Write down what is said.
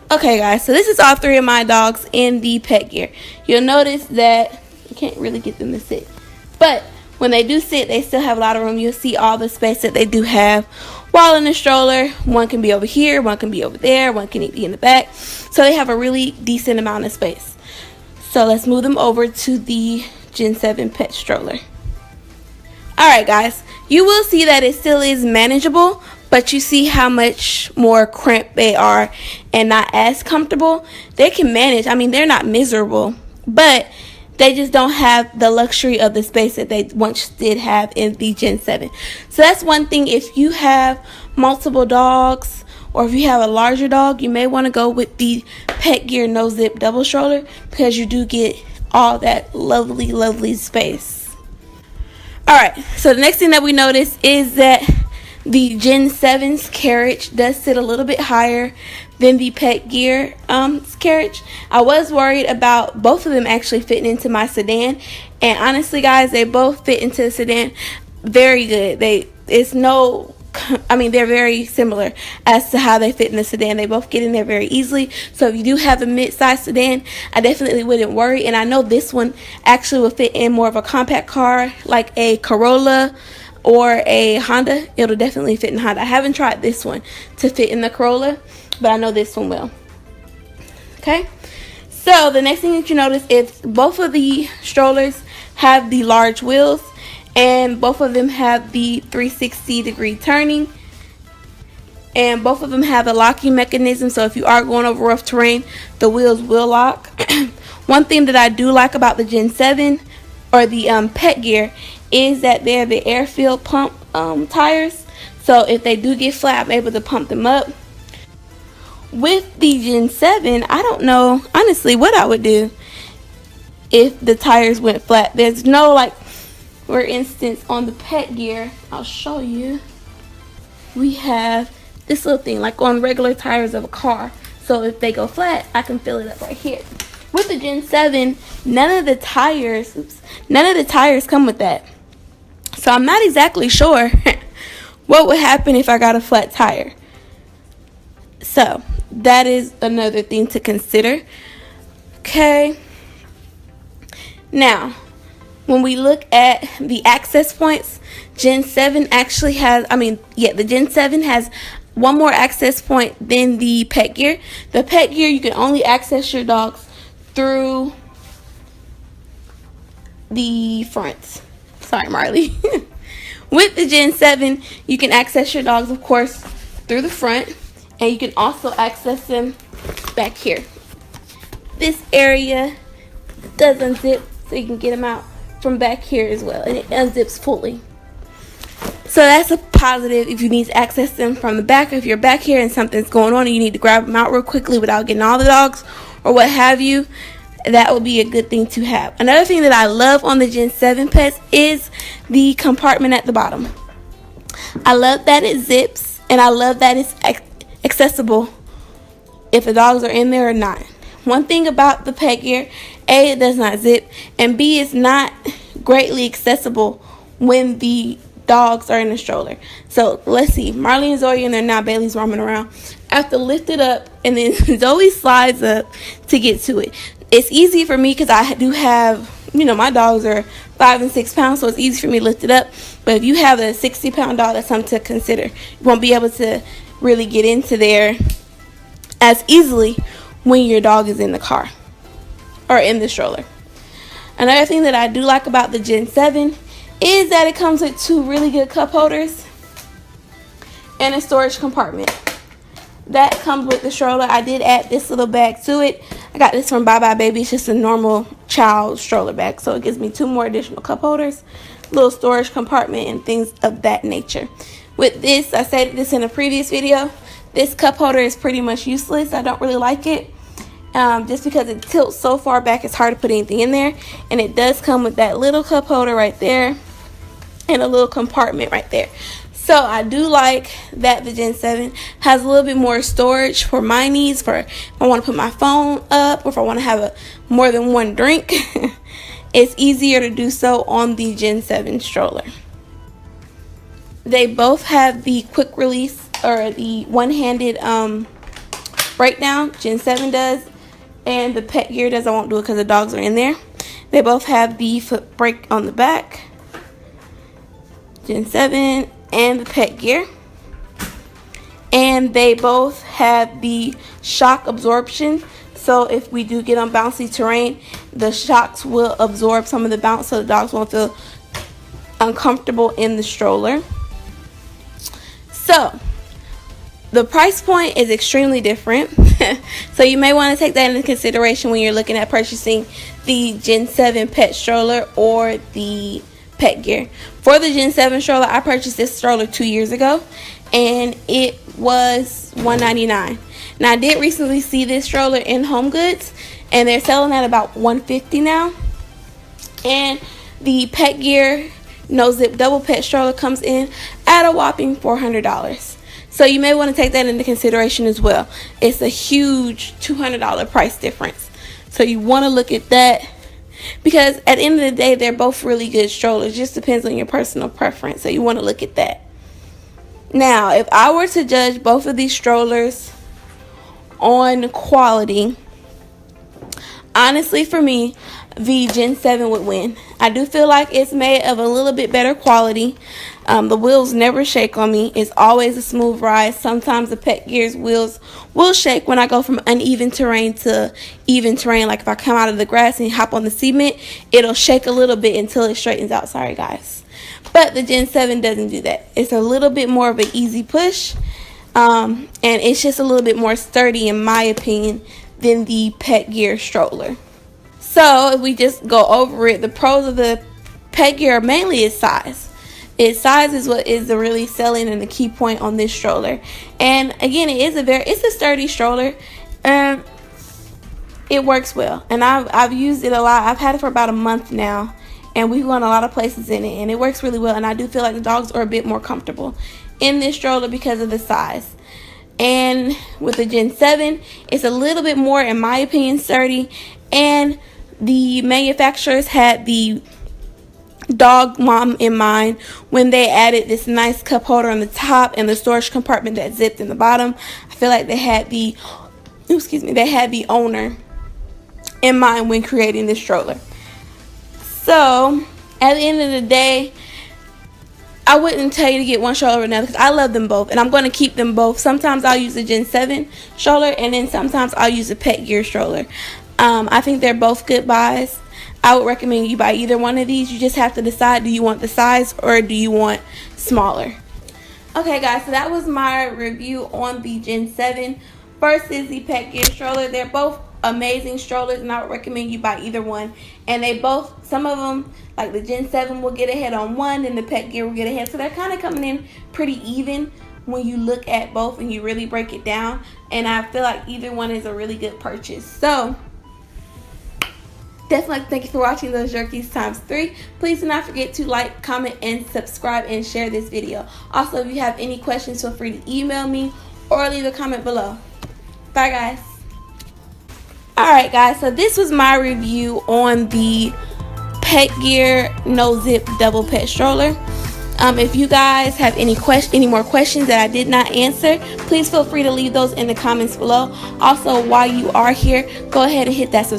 Okay guys, so this is all three of my dogs in the pet gear. You'll notice that you can't really get them to sit, but when they do sit, they still have a lot of room. You'll see all the space that they do have while in the stroller. One can be over here, one can be over there, one can be in the back, so they have a really decent amount of space. So let's move them over to the Gen 7 pet stroller. Alright guys, you will see that it still is manageable, but you see how much more cramped they are and not as comfortable. They can manage. I mean, they're not miserable, but they just don't have the luxury of the space that they once did have in the Gen 7. So that's one thing. If you have multiple dogs, or if you have a larger dog, you may want to go with the Pet Gear No Zip double stroller, because you do get all that lovely space. Alright, so the next thing that we notice is that the Gen 7's carriage does sit a little bit higher than the Pet Gear carriage. I was worried about both of them actually fitting into my sedan, and honestly guys, they both fit into the sedan very good. They're very similar as to how they fit in the sedan. They both get in there very easily. So if you do have a mid-size sedan, I definitely wouldn't worry. And I know this one actually will fit in more of a compact car like a Corolla or a Honda. It'll definitely fit in Honda. I haven't tried this one to fit in the Corolla, but I know this one will. Okay, so the next thing that you notice is both of the strollers have the large wheels, and both of them have the 360-degree turning, and both of them have a locking mechanism, so if you are going over rough terrain, the wheels will lock. One thing that I do like about the Gen 7 or the Pet Gear is that they're the air-filled pump tires, so if they do get flat, I'm able to pump them up. With the Gen 7, I don't know honestly what I would do if the tires went flat. There's no, like, for instance, on the Pet Gear, I'll show you, we have this little thing like on regular tires of a car, so if they go flat, I can fill it up right here. With the Gen 7, none of the tires come with that, so I'm not exactly sure what would happen if I got a flat tire. So that is another thing to consider. Okay, now when we look at the access points, Gen 7 actually has, the Gen 7 has one more access point than the Pet Gear. The Pet Gear, you can only access your dogs through the front. Sorry, Marley. With the Gen 7, you can access your dogs, of course, through the front, and you can also access them back here. This area does unzip, so you can get them out from back here as well, and it unzips fully. So that's a positive if you need to access them from the back. If you're back here and something's going on and you need to grab them out real quickly without getting all the dogs or what have you, that would be a good thing to have. Another thing that I love on the Gen 7 pets is the compartment at the bottom. I love that it zips, and I love that it's accessible if the dogs are in there or not. One thing about the Pet Gear, A, it does not zip, and B, it's not greatly accessible when the dogs are in the stroller. So let's see, Marley and Zoe in there now, Bailey's roaming around. I have to lift it up, and then Zoe slides up to get to it. It's easy for me because I do have, my dogs are 5 and 6 pounds, so it's easy for me to lift it up. But if you have a 60-pound dog, that's something to consider. You won't be able to really get into there as easily when your dog is in the car or in the stroller. Another thing that I do like about the Gen 7 is that it comes with 2 really good cup holders and a storage compartment. That comes with the stroller. I did add this little bag to it. I got this from Bye Bye Baby. It's just a normal child stroller bag, so it gives me 2 more additional cup holders, little storage compartment, and things of that nature. With this, I said this in a previous video, this cup holder is pretty much useless. I don't really like it. Just because it tilts so far back, it's hard to put anything in there. And it does come with that little cup holder right there and a little compartment right there. So I do like that the Gen 7 has a little bit more storage for my needs, for if I want to put my phone up or if I want to have more than one drink. It's easier to do so on the Gen 7 stroller. They both have the quick release or the one-handed breakdown. Gen 7 does, and the Pet Gear does. I won't do it because the dogs are in there. They both have the foot brake on the back. Gen 7 and the Pet Gear. And they both have the shock absorption. So if we do get on bouncy terrain, the shocks will absorb some of the bounce so the dogs won't feel uncomfortable in the stroller. So the price point is extremely different. So you may want to take that into consideration when you're looking at purchasing the Gen 7 pet stroller or the Pet Gear. For the Gen 7 stroller, I purchased this stroller 2 years ago, and it was $199. Now I did recently see this stroller in Home Goods, and they're selling at about $150 now. And the Pet Gear no zip double pet stroller comes in at a whopping $400. So you may want to take that into consideration as well. It's a huge $200 price difference. So you want to look at that, because at the end of the day, they're both really good strollers. It just depends on your personal preference. So you want to look at that. Now, if I were to judge both of these strollers on quality, honestly, for me, the Gen 7 would win. I do feel like it's made of a little bit better quality. The wheels never shake on me. It's always a smooth ride. Sometimes the Pet Gear's wheels will shake when I go from uneven terrain to even terrain. Like if I come out of the grass and hop on the cement, it'll shake a little bit until it straightens out. Sorry, guys. But the Gen 7 doesn't do that. It's a little bit more of an easy push. And it's just a little bit more sturdy, in my opinion, than the Pet Gear stroller. So if we just go over it, the pros of the Pet Gear are mainly its size. Its size is what is the really selling and the key point on this stroller. And again, it's a sturdy stroller, and it works well. And I've used it a lot. I've had it for about a month now, and we've gone a lot of places in it, and it works really well. And I do feel like the dogs are a bit more comfortable in this stroller because of the size. And with the Gen 7, it's a little bit more, in my opinion, sturdy. And the manufacturers had the dog mom in mind when they added this nice cup holder on the top and the storage compartment that zipped in the bottom. I feel like they had the owner in mind when creating this stroller. So at the end of the day, I wouldn't tell you to get one stroller or another, because I love them both, and I'm going to keep them both. Sometimes I'll use the Gen 7 stroller, and then sometimes I'll use the Pet Gear stroller. I think they're both good buys. I would recommend you buy either one of these. You just have to decide, do you want the size or do you want smaller? Okay, guys, so that was my review on the Gen 7 versus the Pet Gear stroller. They're both amazing strollers, and I would recommend you buy either one. And they both, some of them, like the Gen 7 will get ahead on one, and the Pet Gear will get ahead. So they're kind of coming in pretty even when you look at both and you really break it down. And I feel like either one is a really good purchase. So definitely thank you for watching those jerkies ×3. Please do not forget to like, comment, and subscribe, and share this video. Also, if you have any questions, feel free to email me or leave a comment below. Bye, guys. Alright, guys, so this was my review on the Pet Gear no zip double pet stroller. If you guys have any more questions that I did not answer, please feel free to leave those in the comments below. Also, while you are here, go ahead and hit that subscribe